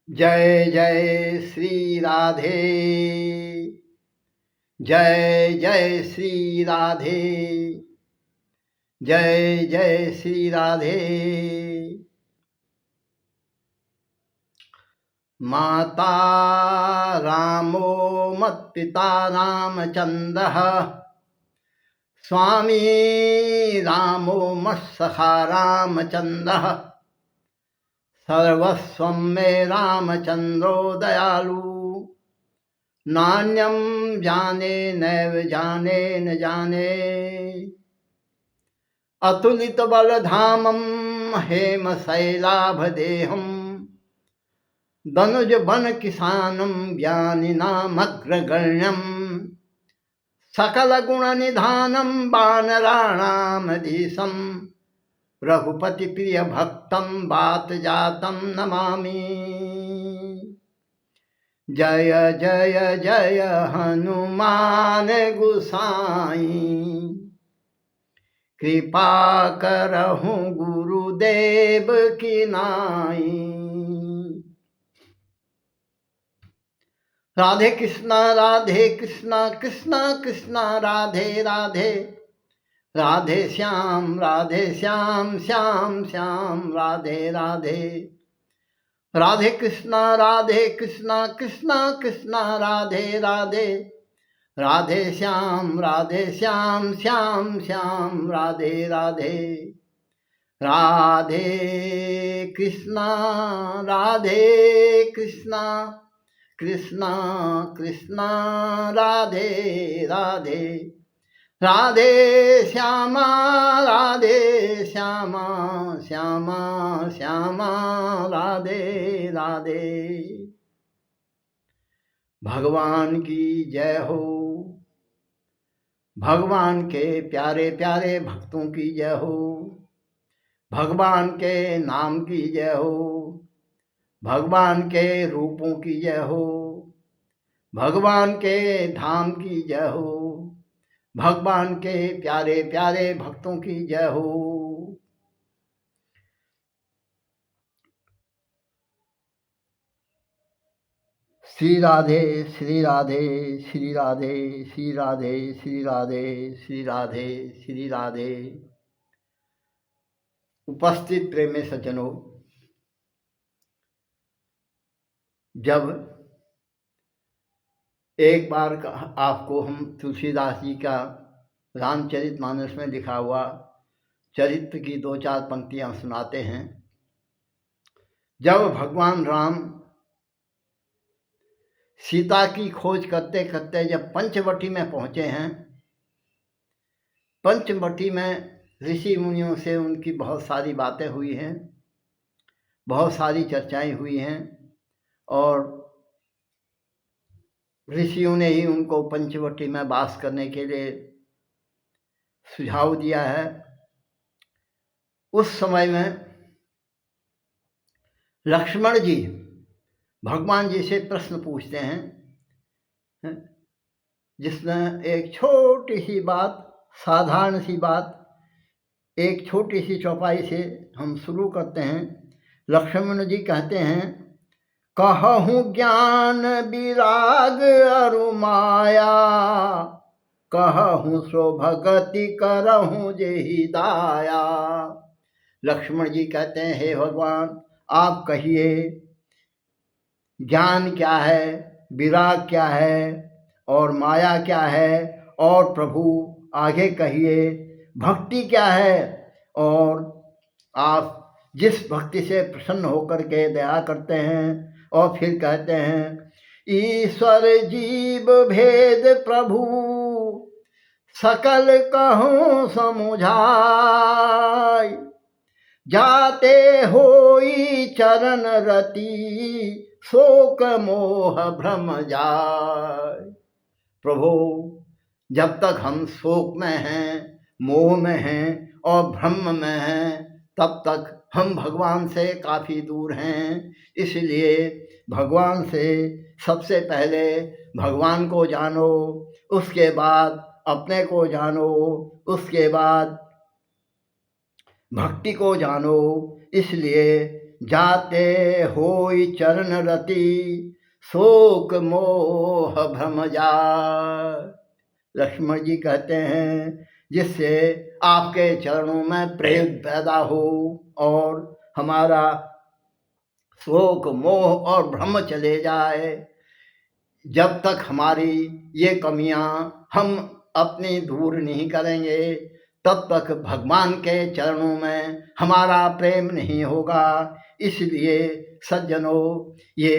जय जय श्री राधे। जय जय श्री राधे। जय जय श्री राधे। माता रामो मत्पिता रामचन्द्रः, स्वामी रामो मत्सखा रामचन्द्रः, सर्वस्वं मे रामचन्द्रो दयालु, नान्यं जाने नैव जाने न जाने। अतुलितबलधामं हेमशैलाभदेहं, दनुज बन किसानं ज्ञानिनामग्रगण्यं, सकलगुणनिधानं वानराणामधीशं, रघुपति प्रिय भक्तं वातजातं नमामि। जय जय जय हनुमान गुसाई, कृपा करहु गुरुदेव की नाई। राधे कृष्णा कृष्णा कृष्णा राधे राधे, राधे श्याम श्याम श्याम राधे राधे। राधे कृष्णा कृष्णा कृष्णा राधे राधे, राधे श्याम श्याम श्याम राधे राधे। राधे कृष्णा कृष्णा कृष्णा राधे राधे, राधे श्यामा श्यामा श्यामा राधे राधे। भगवान की जय हो, भगवान के प्यारे प्यारे भक्तों की जय हो, भगवान के नाम की जय हो, भगवान के रूपों की जय हो, भगवान के धाम की जय हो, भगवान के प्यारे प्यारे भक्तों की जय हो। श्री राधे श्री राधे श्री राधे श्री राधे श्री राधे श्री राधे श्री राधे। उपस्थित प्रेमी सज्जनों, जब एक बार आपको हम तुलसीदास जी का रामचरितमानस में लिखा हुआ चरित्र की 2-4 पंक्तियां सुनाते हैं। जब भगवान राम सीता की खोज करते करते जब पंचवटी में पहुंचे हैं, पंचवटी में ऋषि मुनियों से उनकी बहुत सारी बातें हुई हैं, बहुत सारी चर्चाएं हुई हैं, और ऋषियों ने ही उनको पंचवटी में वास करने के लिए सुझाव दिया है। उस समय में लक्ष्मण जी भगवान जी से प्रश्न पूछते हैं, जिसमें एक छोटी सी बात, साधारण सी बात, एक छोटी सी चौपाई से हम शुरू करते हैं। लक्ष्मण जी कहते हैं, कहूँ ज्ञान विराग अरु माया, कहूँ सो भगति करहूँ जेहि दाया। लक्ष्मण जी कहते हैं, हे भगवान आप कहिए ज्ञान क्या है, विराग क्या है, और माया क्या है, और प्रभु आगे कहिए भक्ति क्या है, और आप जिस भक्ति से प्रसन्न होकर के दया करते हैं। और फिर कहते हैं, ईश्वर जीव भेद प्रभु सकल कहूँ समुझाय, जाते होई चरण रति शोक मोह भ्रम जाय। प्रभु जब तक हम शोक में हैं, मोह में हैं और भ्रम में हैं, तब तक हम भगवान से काफ़ी दूर हैं। इसलिए भगवान से सबसे पहले भगवान को जानो, उसके बाद अपने को जानो, उसके बाद भक्ति को जानो। इसलिए जाते होई चरण रति शोक मोह भ्रम जाय। लक्ष्मण जी कहते हैं जिससे आपके चरणों में प्रेम पैदा हो और हमारा शोक मोह और भ्रम चले जाए। जब तक हमारी ये कमियां हम अपनी दूर नहीं करेंगे तब तक भगवान के चरणों में हमारा प्रेम नहीं होगा। इसलिए सज्जनों, ये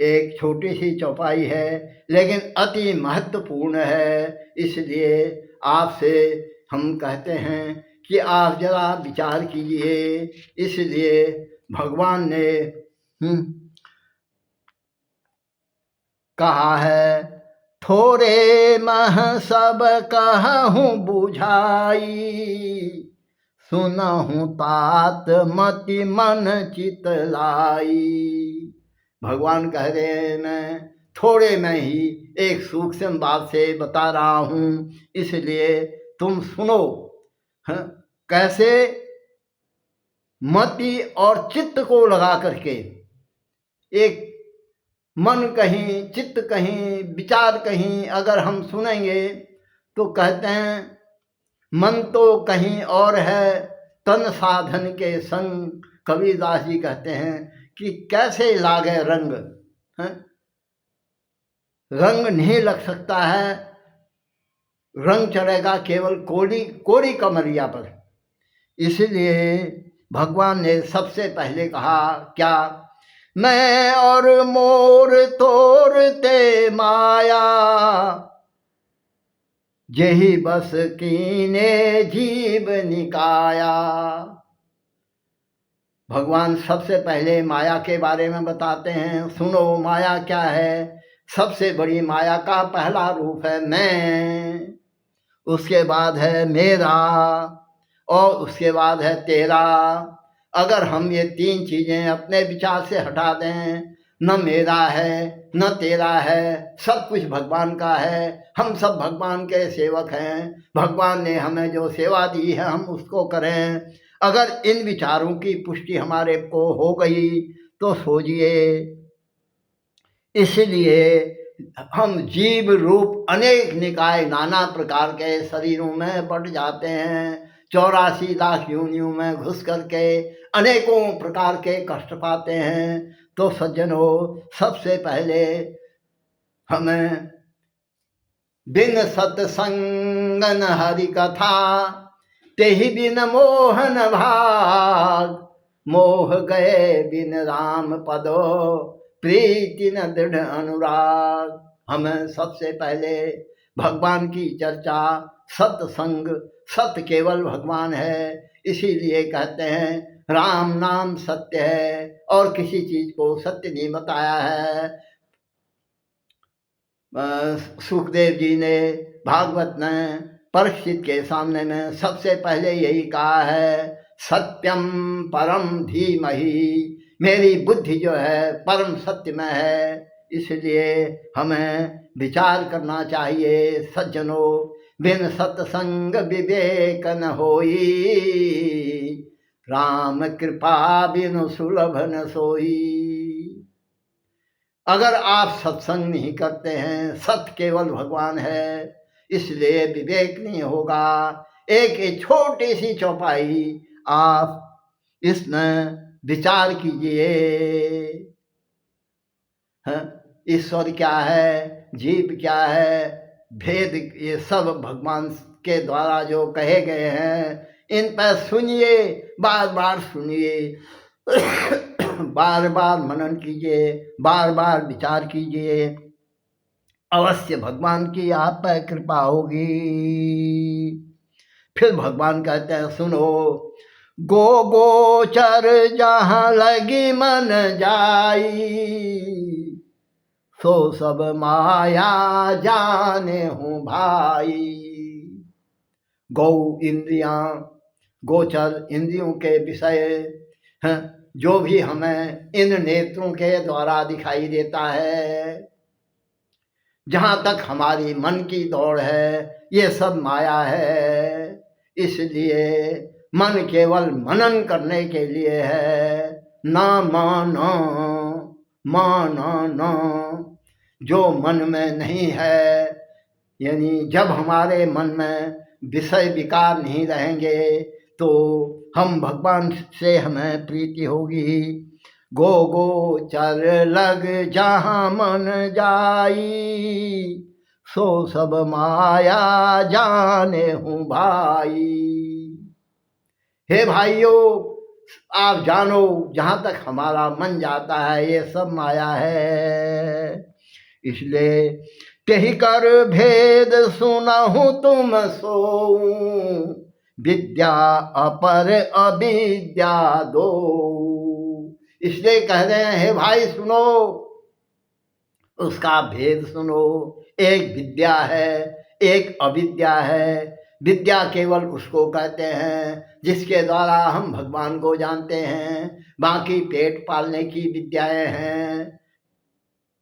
एक छोटी सी चौपाई है लेकिन अति महत्वपूर्ण है। इसलिए आपसे हम कहते हैं कि आप जरा विचार कीजिए। इसलिए भगवान ने कहा है, थोरे मह सब कहूँ बुझाई, सुनहु तात मति मन चित लाई। भगवान कह रहे हैं मैं थोड़े में ही एक सूक्ष्म बात से बता रहा हूँ, इसलिए तुम सुनो। कैसे मति और चित्त को लगा करके, एक मन कहीं चित्त कहीं विचार कहीं अगर हम सुनेंगे तो कहते हैं मन तो कहीं और है तन साधन के संग। कबीरदास जी कहते हैं कि कैसे लागे रंग, रंग नहीं लग सकता है, रंग चढ़ेगा केवल कोरी कमरिया पर। इसलिए भगवान ने सबसे पहले कहा क्या, मैं और मोर तोरते माया, जेहि बस कीने जीव निकाया। भगवान सबसे पहले माया के बारे में बताते हैं। सुनो माया क्या है। सबसे बड़ी माया का पहला रूप है मैं, उसके बाद है मेरा और उसके बाद है तेरा। अगर हम ये तीन चीजें अपने विचार से हटा दें, न मेरा है न तेरा है, सब कुछ भगवान का है, हम सब भगवान के सेवक हैं, भगवान ने हमें जो सेवा दी है हम उसको करें। अगर इन विचारों की पुष्टि हमारे को हो गई तो सोचिए, इसलिए हम जीव रूप अनेक निकाय नाना प्रकार के शरीरों में बढ़ जाते हैं। 84 लाख योनियों में घुस करके अनेकों प्रकार के कष्ट पाते हैं। तो सज्जनों, सबसे पहले हमें बिन सत्संगन हरि कथा, तेहि बिन मोहन भाग, मोह गए बिन राम पदो, प्रीति न दृढ़ अनुराग। हमें सबसे पहले भगवान की चर्चा, सत्संग, सत्य केवल भगवान है। इसीलिए कहते हैं राम नाम सत्य है और किसी चीज को सत्य नहीं बताया है। सुखदेव जी ने भागवत में परीक्षित के सामने में सबसे पहले यही कहा है, सत्यम परम धीमहि, मेरी बुद्धि जो है परम सत्य में है। इसलिए हमें विचार करना चाहिए सज्जनों, बिन सत्संग विवेक न होई, राम कृपा बिनु सुलभ न सोई। अगर आप सत्संग नहीं करते हैं, सत्य केवल भगवान है, इसलिए विवेक नहीं होगा। एक छोटी सी चौपाई आप इसमें विचार कीजिए। ईश्वर क्या है, जीव क्या है, भेद, ये सब भगवान के द्वारा जो कहे गए हैं, इन पर सुनिए, बार बार सुनिए, बार बार मनन कीजिए, बार बार विचार कीजिए, अवश्य भगवान की आप पर कृपा होगी। फिर भगवान कहते हैं सुनो, गो गोचर जहाँ लगी मन जाई, सो सब माया जाने हूँ भाई। गौ इंद्रियां, गोचर इंद्रियों के विषय हैं, जो भी हमें इन नेत्रों के द्वारा दिखाई देता है, जहाँ तक हमारी मन की दौड़ है, ये सब माया है। इसलिए मन केवल मनन करने के लिए है, ना माना माना। जो मन में नहीं है, यानी जब हमारे मन में विषय विकार नहीं रहेंगे तो हम भगवान से हमें प्रीति होगी। गो गोचर लग जहाँ मन जाई, सो सब माया जाने हूँ भाई। हे भाइयों, आप जानो जहाँ तक हमारा मन जाता है ये सब माया है। इसलिए कही कर भेद सुनहु तुम सो, विद्या अपर अविद्या दो। इसलिए कह रहे हैं हे भाई सुनो, उसका भेद सुनो। एक विद्या है, एक अविद्या है। विद्या केवल उसको कहते हैं जिसके द्वारा हम भगवान को जानते हैं। बाकी पेट पालने की विद्याएं हैं,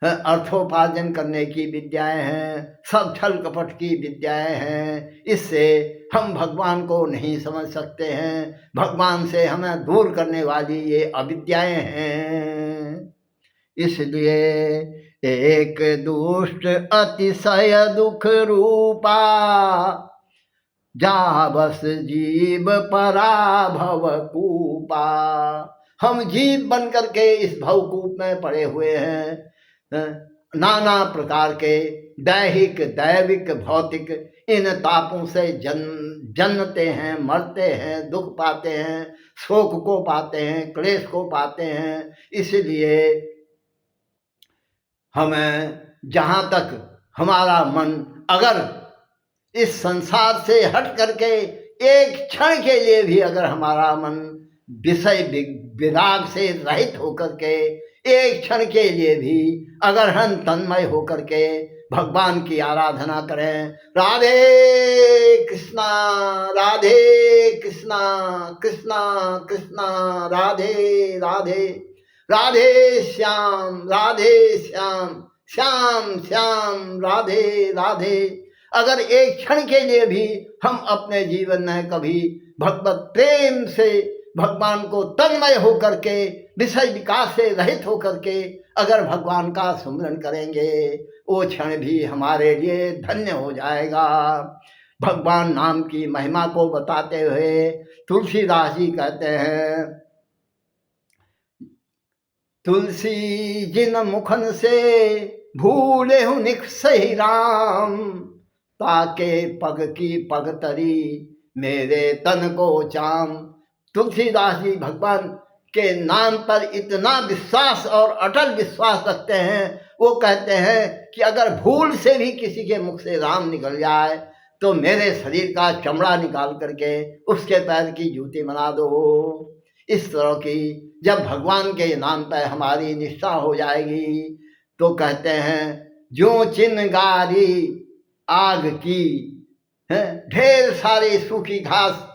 अर्थोपार्जन करने की विद्याएं हैं, सब छल कपट की विद्याएं हैं। इससे हम भगवान को नहीं समझ सकते हैं। भगवान से हमें दूर करने वाली ये अविद्याएं हैं। इसलिए एक दुष्ट अतिशय दुख रूपा, जा बस जीव पराभव कूपा। हम जीव बन करके इस भवकूप में पड़े हुए हैं। नाना प्रकार के दैहिक दैविक भौतिक इन तापों से जन्मते हैं, मरते हैं, दुख पाते हैं, शोक को पाते हैं, क्लेश को पाते हैं। इसलिए हमें जहाँ तक हमारा मन अगर इस संसार से हट करके एक क्षण के लिए भी अगर हमारा मन विषय विराग से रहित होकर के एक क्षण के लिए भी अगर हम तन्मय होकर के भगवान की आराधना करें, राधे कृष्णा कृष्णा कृष्णा राधे राधे, राधे श्याम श्याम श्याम राधे राधे। अगर एक क्षण के लिए भी हम अपने जीवन में कभी भगवत प्रेम से भगवान को तन्मय होकर के विषय विकास से रहित होकर के अगर भगवान का सुमिरन करेंगे, वो क्षण भी हमारे लिए धन्य हो जाएगा। भगवान नाम की महिमा को बताते हुए तुलसीदास जी कहते हैं, तुलसी जिन मुखन से भूले हूँ निकसही राम, ताके पग की पग तरी मेरे तन को चाम। तुलसीदास जी भगवान के नाम पर इतना विश्वास और अटल विश्वास रखते हैं। वो कहते हैं कि अगर भूल से भी किसी के मुख से राम निकल जाए तो मेरे शरीर का चमड़ा निकाल करके उसके पैर की जूती बना दो। इस तरह की जब भगवान के नाम पर हमारी निष्ठा हो जाएगी तो कहते हैं, जो चिनगारी आग की ढेर सारे सूखी घास,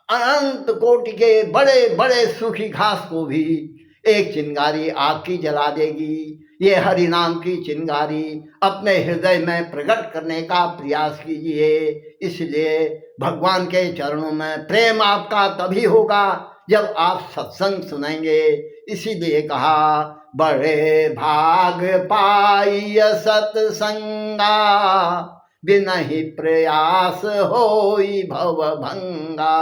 अनंत कोटि के बड़े बड़े सूखी घास को भी एक चिंगारी आग की जला देगी। ये हरि नाम की चिंगारी अपने हृदय में प्रकट करने का प्रयास कीजिए। इसलिए भगवान के चरणों में प्रेम आपका तभी होगा जब आप सत्संग सुनेंगे। इसीलिए कहा, बड़े भाग पाई सत्संगा, बिनहि प्रयास होई भव भंगा।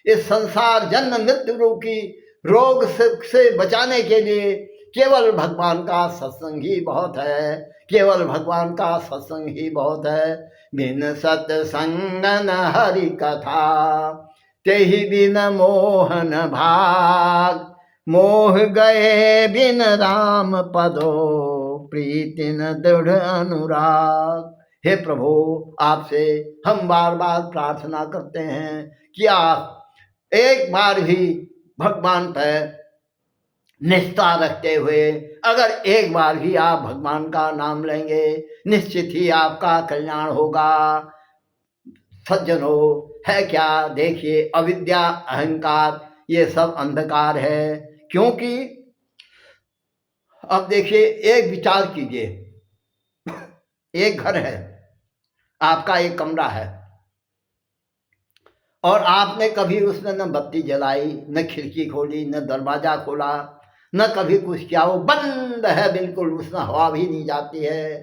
इस संसार जन्म मृत्यु रूपी रोग से बचाने के लिए केवल भगवान का सत्संग ही बहुत है, केवल भगवान का सत्संग ही बहुत है। बिन सत्संग न हरि कथा, तेहि बिन मोहन भाग, मोह गए बिन राम पदो, प्रीति न दृढ़ अनुराग। हे प्रभु, आपसे हम बार बार प्रार्थना करते हैं कि आप एक बार भी भगवान पर निष्ठा रखते हुए अगर एक बार भी आप भगवान का नाम लेंगे, निश्चित ही आपका कल्याण होगा। सज्जनों, है क्या, देखिए अविद्या अहंकार ये सब अंधकार है। क्योंकि अब देखिए, एक विचार कीजिए, एक घर है, आपका एक कमरा है और आपने कभी उसमें न बत्ती जलाई, न खिड़की खोली, न दरवाज़ा खोला, न कभी कुछ किया, वो बंद है बिल्कुल, उसमें हवा भी नहीं जाती है,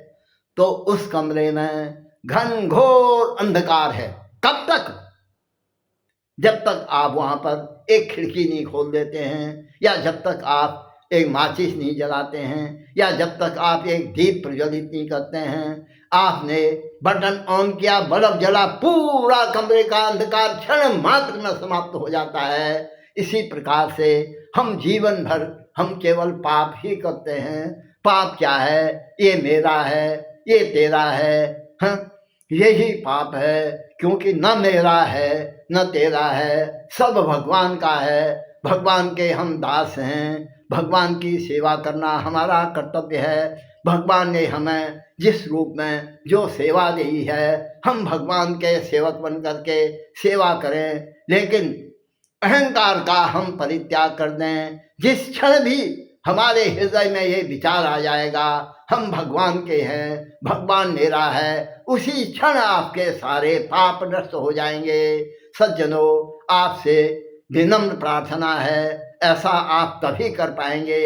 तो उस कमरे में घनघोर अंधकार है। कब तक? जब तक आप वहाँ पर एक खिड़की नहीं खोल देते हैं, या जब तक आप एक माचिस नहीं जलाते हैं, या जब तक आप एक दीप प्रज्वलित नहीं करते हैं। आपने बटन ऑन किया, बल्ब जला, पूरा कमरे का अंधकार क्षण मात्र में समाप्त हो जाता है। इसी प्रकार से हम जीवन भर हम केवल पाप ही करते हैं। पाप क्या है? ये मेरा है, ये तेरा है, हाँ, यही पाप है, क्योंकि न मेरा है न तेरा है, सब भगवान का है। भगवान के हम दास हैं, भगवान की सेवा करना हमारा कर्तव्य है। भगवान ने हमें जिस रूप में जो सेवा दी है, हम भगवान के सेवक बन करके सेवा करें, लेकिन अहंकार का हम परित्याग कर दें। जिस क्षण भी हमारे हृदय में ये विचार आ जाएगा हम भगवान के हैं, भगवान मेरा है, उसी क्षण आपके सारे पाप नष्ट हो जाएंगे। सज्जनों, आपसे विनम्र प्रार्थना है, ऐसा आप तभी कर पाएंगे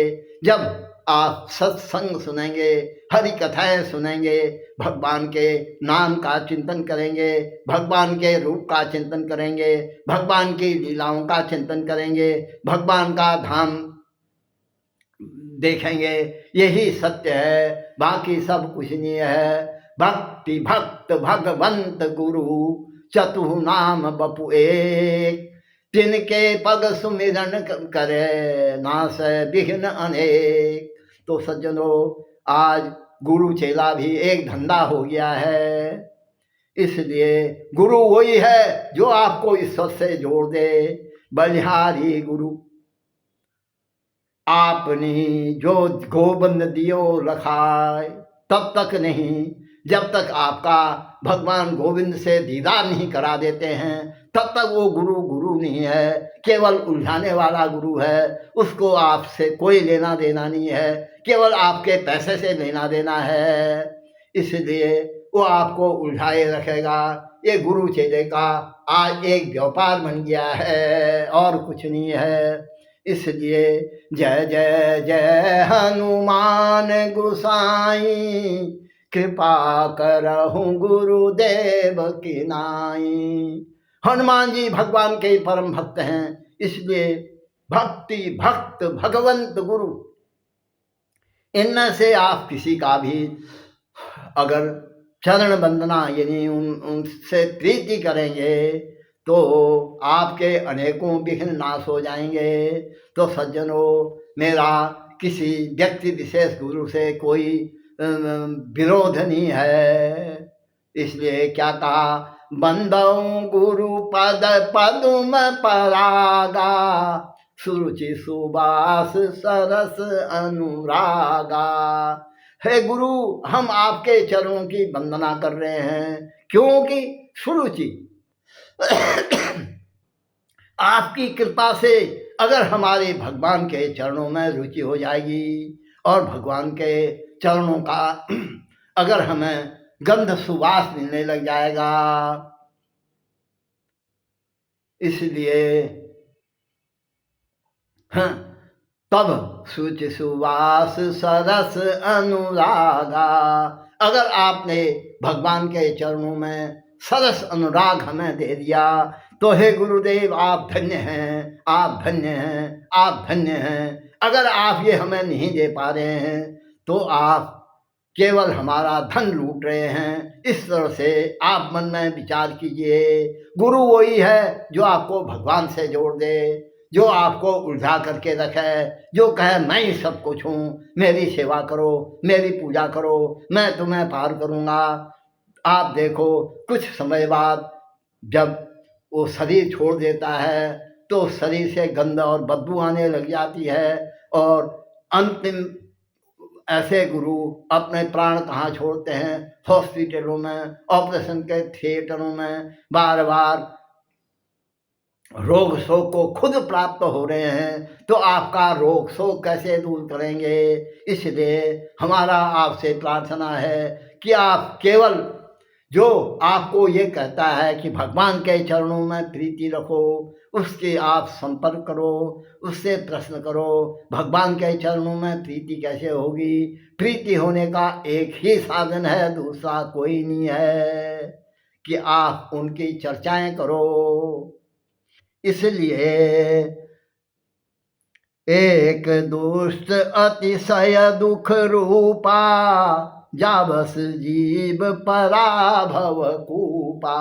जब आप सत्संग सुनेंगे, हरि कथाएं सुनेंगे, भगवान के नाम का चिंतन करेंगे, भगवान के रूप का चिंतन करेंगे, भगवान की लीलाओं का चिंतन करेंगे, भगवान का धाम देखेंगे। यही सत्य है, बाकी सब कुछ नहीं है। भक्ति भक्त भगवंत गुरु चतु नाम बपु एक, तिनके पग सुमिरन करे नाश विघ्न अनेक। तो सज्जनों, आज गुरु चेला भी एक धंधा हो गया है। इसलिए गुरु वही है जो आपको ईश्वर से जोड़ दे। बलिहारी गुरु आपने जो गोबंद दियो रखाए, तब तक नहीं, जब तक आपका भगवान गोविंद से दीदार नहीं करा देते हैं, तब तक वो गुरु गुरु नहीं है, केवल उलझाने वाला गुरु है। उसको आपसे कोई लेना देना नहीं है, केवल आपके पैसे से लेना देना है। इसलिए वो आपको उलझाए रखेगा। ये गुरु चेले का आज एक व्यापार बन गया है, और कुछ नहीं है। इसलिए जय जय जय हनुमान गुसाई, कृपा करहु गुरुदेव की नाई। हनुमान जी भगवान के परम भक्त हैं, इसलिए भक्ति भक्त भगवंत गुरु, इनमें से आप किसी का भी अगर चरण वंदना यानी उनसे प्रीति करेंगे तो आपके अनेकों विघ्न नाश हो जाएंगे। तो सज्जनों, मेरा किसी व्यक्ति विशेष गुरु से कोई विरोध नहीं है। इसलिए क्या कहा, बंदौ गुरु पद पदुम परागा, सुरुचि सुबास सरस अनुरागा। हे गुरु, हम आपके चरणों की वंदना कर रहे हैं, क्योंकि सुरुचि आपकी कृपा से अगर हमारे भगवान के चरणों में रुचि हो जाएगी, और भगवान के चरणों का अगर हमें गंध सुवास मिलने लग जाएगा, इसलिए तब सुचि सुवास सरस अनुरागा। अगर आपने भगवान के चरणों में सरस अनुराग हमें दे दिया, तो हे गुरुदेव, आप धन्य हैं, आप धन्य हैं, आप धन्य हैं। अगर आप ये हमें नहीं दे पा रहे हैं, तो आप केवल हमारा धन लूट रहे हैं। इस तरह से आप मन में विचार कीजिए। गुरु वही है जो आपको भगवान से जोड़ दे, जो आपको उलझा करके रखे, जो कहे मैं ही सब कुछ हूँ, मेरी सेवा करो, मेरी पूजा करो, मैं तुम्हें पार करूँगा। आप देखो, कुछ समय बाद जब वो शरीर छोड़ देता है, तो शरीर से गंध और बदबू आने लग जाती है, और अंतिम ऐसे गुरु अपने प्राण कहाँ छोड़ते हैं, हॉस्पिटलों में, ऑपरेशन के थिएटरों में बार बार रोग शोक को खुद प्राप्त हो रहे हैं। तो आपका रोग शोक कैसे दूर करेंगे? इसलिए हमारा आपसे प्रार्थना है कि आप केवल जो आपको ये कहता है कि भगवान के चरणों में प्रीति रखो, उसके आप संपर्क करो, उससे प्रश्न करो। भगवान के चरणों में प्रीति कैसे होगी? प्रीति होने का एक ही साधन है, दूसरा कोई नहीं है, कि आप उनकी चर्चाएं करो। इसलिए एक दुष्ट अतिशय दुख रूपा, जाबस जीव पराभव कूपा।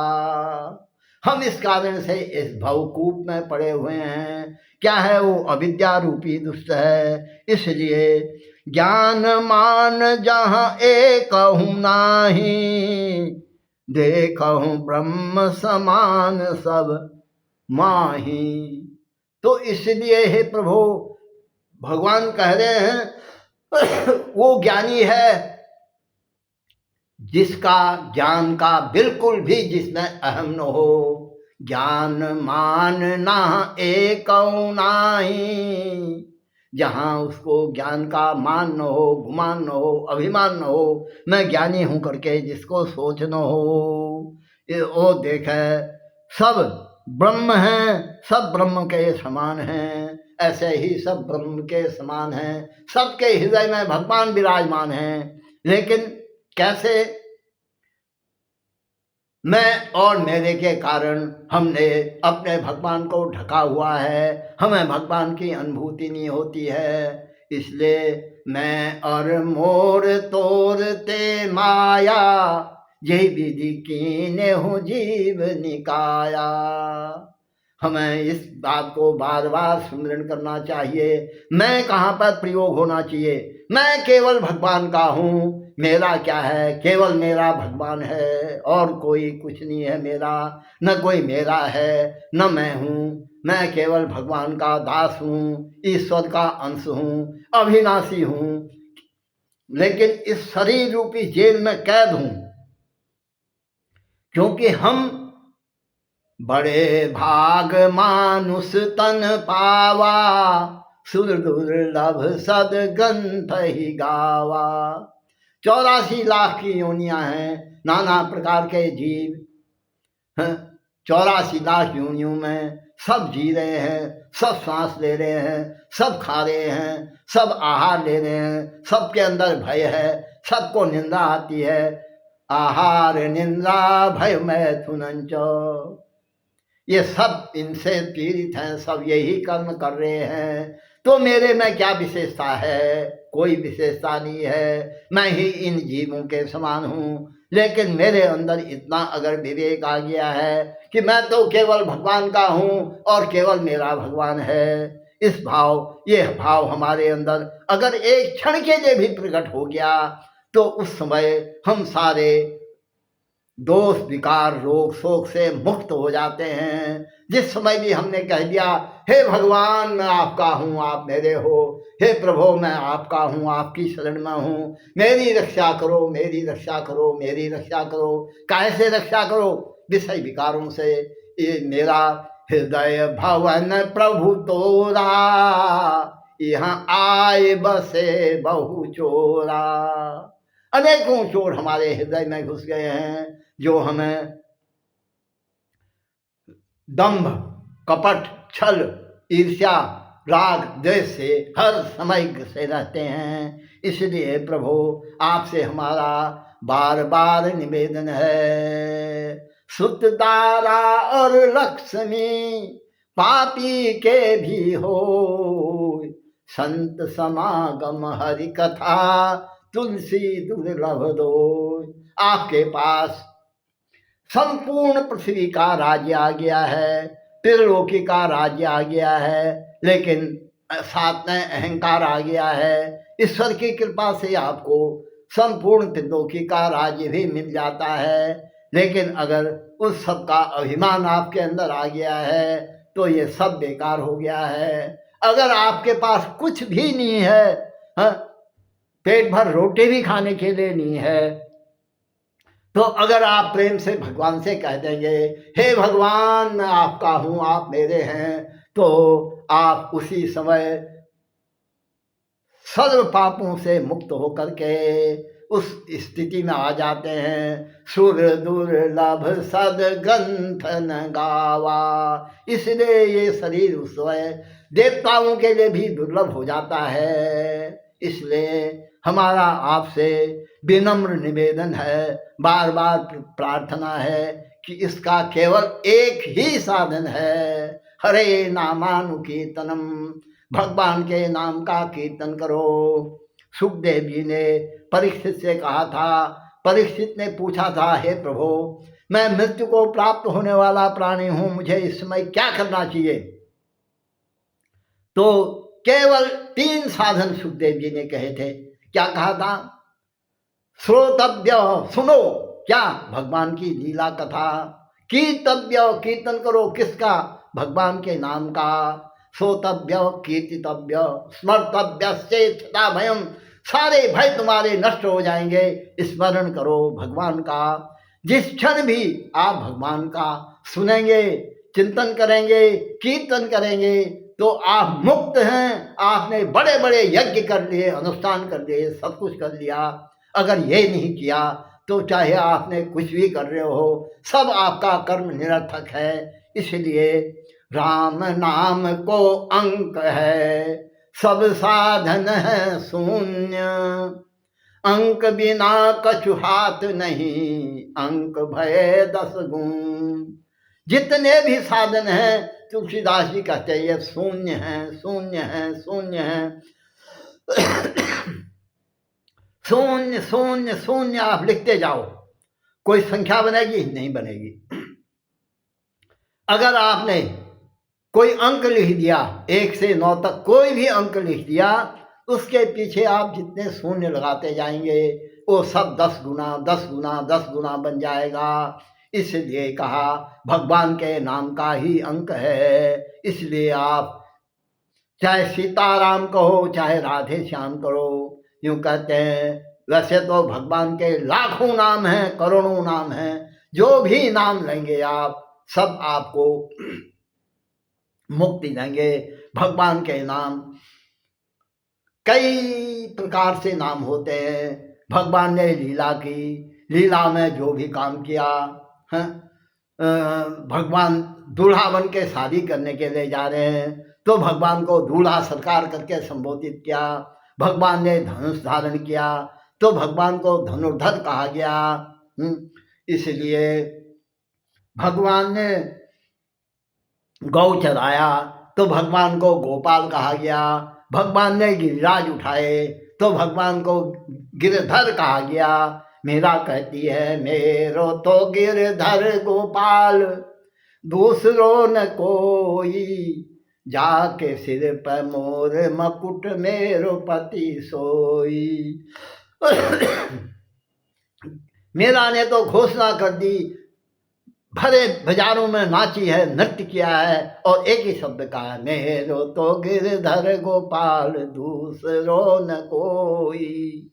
हम इस कारण से इस भवकूप में पड़े हुए हैं। क्या है वो? अविद्या रूपी दुष्ट है। इसलिए ज्ञान मान जहाँ एक हूँ नाही, देखहूँ ब्रह्म समान सब माही। तो इसलिए हे प्रभु, भगवान कह रहे हैं वो ज्ञानी है जिसका ज्ञान का बिल्कुल भी जिसमें अहम न हो। ज्ञान मान ना एक नाही, जहाँ उसको ज्ञान का मान न हो, गुमान न हो, अभिमान न हो, मैं ज्ञानी हूँ करके जिसको सोच न हो। वो देखे सब ब्रह्म हैं, सब ब्रह्म के समान हैं। ऐसे ही सब ब्रह्म के समान हैं, सबके हृदय में भगवान विराजमान हैं। लेकिन कैसे? मैं और मेरे के कारण हमने अपने भगवान को ढका हुआ है, हमें भगवान की अनुभूति नहीं होती है। इसलिए मैं और मोर तोरते माया, यही विधि कीने हूँ जीव निकाया। हमें इस बात को बार बार स्मरण करना चाहिए। मैं कहाँ पर प्रयोग होना चाहिए? मैं केवल भगवान का हूँ। मेरा क्या है? केवल मेरा भगवान है, और कोई कुछ नहीं है मेरा। न कोई मेरा है, न मैं हूँ। मैं केवल भगवान का दास हूँ, ईश्वर का अंश हूँ, अविनाशी हूँ। लेकिन इस शरीर रूपी जेल में कैद हूँ, क्योंकि हम बड़े भाग मानुष तन पावा, सुर दुर्लभ सदग्रंथ ही गावा। 84 लाख की योनियां हैं, नाना प्रकार के जीव 84 लाख योनियों में सब जी रहे हैं, सब सांस ले रहे हैं, सब खा रहे हैं, सब आहार ले रहे हैं। सबके अंदर भय है, सबको निंदा आती है। आहार निंदा भय मैथुनंच, ये सब इनसे पीड़ित हैं, सब यही कर्म कर रहे हैं। तो मेरे में क्या विशेषता है? कोई विशेषता नहीं है। मैं ही इन जीवों के समान हूँ। लेकिन मेरे अंदर इतना अगर विवेक आ गया है कि मैं तो केवल भगवान का हूँ और केवल मेरा भगवान है, इस भाव, ये भाव हमारे अंदर अगर एक क्षण के लिए भी प्रकट हो गया, तो उस समय हम सारे दोष विकार रोग शोक से मुक्त हो जाते हैं। जिस समय भी हमने कह दिया हे भगवान मैं आपका हूँ, आप मेरे हो, हे प्रभु मैं आपका हूँ, आपकी शरण में हूँ, मेरी रक्षा करो, मेरी रक्षा करो, मेरी रक्षा करो। कैसे रक्षा करो? विषय विकारों से। ये मेरा हृदय भवन प्रभु तोरा, यहाँ आए बसे बहु चोरा। अनेकों चोर हमारे हृदय में घुस गए हैं, जो हमें दंभ, कपट, छल, ईर्ष्या, राग, द्वेष से हर समय घिसे रहते हैं। इसलिए प्रभु आपसे हमारा बार बार निवेदन है, सुत तारा और लक्ष्मी पापी के भी हो, संत समागम हरि कथा तुलसी दुर्लभ दो। आपके पास संपूर्ण पृथ्वी का राज्य आ गया है, त्रिलोकी का राज्य आ गया है, लेकिन साथ में अहंकार आ गया है। ईश्वर की कृपा से आपको संपूर्ण त्रिलोकी का राज्य भी मिल जाता है, लेकिन अगर उस सब का अभिमान आपके अंदर आ गया है तो ये सब बेकार हो गया है। अगर आपके पास कुछ भी नहीं है, पेट भर रोटी भी खाने के लिए नहीं है, तो अगर आप प्रेम से भगवान से कह देंगे हे भगवान मैं आपका हूँ, आप मेरे हैं, तो आप उसी समय सर्व पापों से मुक्त होकर के उस स्थिति में आ जाते हैं। सुर दुर्लभ सदग्रंथन गावा, इसलिए ये शरीर उस समय देवताओं के लिए भी दुर्लभ हो जाता है। इसलिए हमारा आपसे विनम्र निवेदन है, बार बार प्रार्थना है कि इसका केवल एक ही साधन है, हरे नामानुकीर्तनम, भगवान के नाम का कीर्तन करो। सुखदेव जी ने परीक्षित से कहा था, परीक्षित ने पूछा था, हे प्रभु मैं मृत्यु को प्राप्त होने वाला प्राणी हूं, मुझे इस समय क्या करना चाहिए? तो केवल 3 साधन सुखदेव जी ने कहे थे। क्या कहा था? श्रोतव्य, सुनो क्या? भगवान की लीला कथा। कीर्तव्य, कीर्तन करो, किसका? भगवान के नाम का। श्रोतव्य, कीर्तितव्य, स्मर्तव्य चेतता भयम, सारे भय तुम्हारे नष्ट हो जाएंगे, स्मरण करो भगवान का। जिस क्षण भी आप भगवान का सुनेंगे, चिंतन करेंगे, कीर्तन करेंगे, तो आप मुक्त हैं। आपने बड़े बड़े यज्ञ कर लिए, अनुष्ठान कर लिए, सब कुछ कर लिया। अगर ये नहीं किया तो चाहे आपने कुछ भी कर रहे हो, सब आपका कर्म निरर्थक है। इसलिए राम नाम को अंक है, सब साधन है शून्य, अंक बिना कछु हाथ नहीं, अंक भय 10 गुण। जितने भी साधन हैं तुलसीदास जी कहते हैं ये शून्य है, शून्य है, शून्य है। शून्य शून्य शून्य आप लिखते जाओ, कोई संख्या बनेगी? नहीं बनेगी। अगर आपने कोई अंक लिख दिया, 1 से 9 तक कोई भी अंक लिख दिया, उसके पीछे आप जितने शून्य लगाते जाएंगे वो सब 10 गुना 10 गुना 10 गुना बन जाएगा। इसलिए कहा भगवान के नाम का ही अंक है। इसलिए आप चाहे सीताराम कहो, चाहे राधे श्याम करो, यूं कहते हैं। वैसे तो भगवान के लाखों नाम हैं, करोड़ों नाम हैं, जो भी नाम लेंगे आप, सब आपको मुक्ति देंगे। भगवान के नाम कई प्रकार से नाम होते हैं। भगवान ने लीला की, लीला में जो भी काम किया है, भगवान दूल्हा बन के शादी करने के लिए जा रहे हैं तो भगवान को दूल्हा सरकार करके संबोधित किया। भगवान ने धनुष धारण किया तो भगवान को धनुर्धर कहा गया। इसलिए भगवान ने गौ चराया तो भगवान को गोपाल कहा गया। भगवान ने गिरिराज उठाए तो भगवान को गिरधर कहा गया। मीरा कहती है, मेरो तो गिरधर गोपाल, दूसरो न कोई, जाके सिर पर मोर मकुट मेरो पति सोई। मीरा ने तो घोषणा कर दी, भरे बाजारों में नाची है, नृत्य किया है और एक ही शब्द कहा, मेरो तो गिरधर गोपाल, दूसरो न कोई।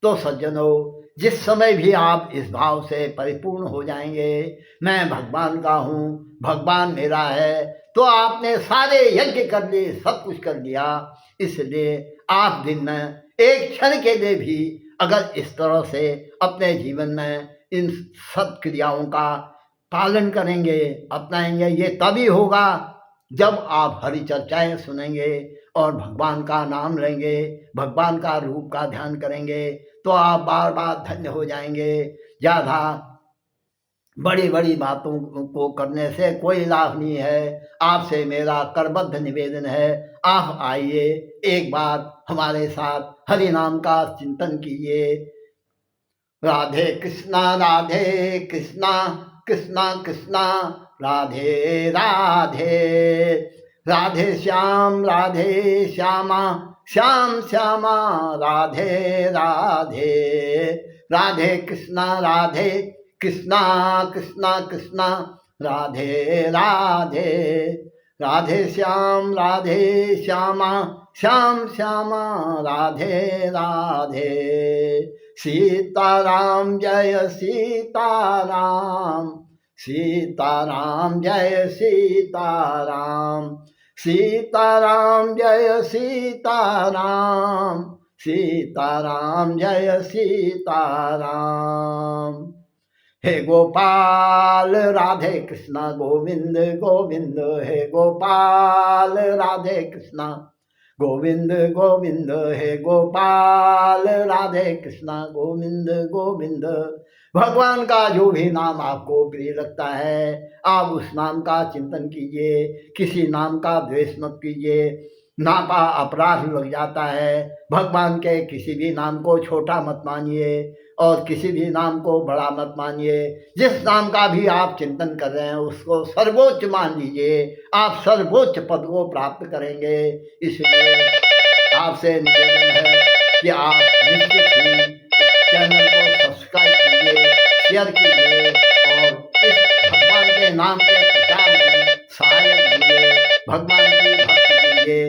तो सज्जनों, जिस समय भी आप इस भाव से परिपूर्ण हो जाएंगे, मैं भगवान का हूँ, भगवान मेरा है, तो आपने सारे यज्ञ कर लिए, सब कुछ कर लिया। इसलिए आप दिन में एक क्षण के लिए भी अगर इस तरह से अपने जीवन में इन सब क्रियाओं का पालन करेंगे, अपनाएंगे, ये तभी होगा जब आप हरि चर्चाएं सुनेंगे और भगवान का नाम लेंगे, भगवान का रूप का ध्यान करेंगे, तो आप बार बार धन्य हो जाएंगे। ज़्यादा बड़ी बड़ी बातों को करने से कोई लाभ नहीं है। आपसे मेरा करबद्ध निवेदन है, आप आइए, एक बार हमारे साथ हरि नाम का चिंतन कीजिए। राधे कृष्णा कृष्णा कृष्णा राधे राधे, राधे श्यामा श्याम श्यामा राधे राधे, राधे कृष्णा कृष्णा कृष्णा राधे राधे, राधे श्यामा श्याम श्यामा राधे राधे। सीताराम जय सीताराम, सीताराम जय सीताराम, सीताराम जय सीताराम, सीताराम जय सीताराम। हे गोपाल राधे कृष्णा गोविंद गोविंद, हे गोपाल राधे कृष्णा गोविंद गोविंद, हे गोपाल राधे कृष्णा गोविंद गोविंद। भगवान का जो भी नाम आपको प्रिय लगता है आप उस नाम का चिंतन कीजिए, किसी नाम का द्वेष मत कीजिए। नाम का अपराध लग जाता है। भगवान के किसी भी नाम को छोटा मत मानिए और किसी भी नाम को बड़ा मत मानिए। जिस नाम का भी आप चिंतन कर रहे हैं उसको सर्वोच्च मान लीजिए, आप सर्वोच्च पद को प्राप्त करेंगे। इसलिए आपसे निवेदन है कि आप निश्चित ही इस चैनल को सब्सक्राइब कीजिए, शेयर कीजिए और इस भगवान के नाम के प्रचार में सहायक दीजिए। भगवान की भक्ति कीजिए।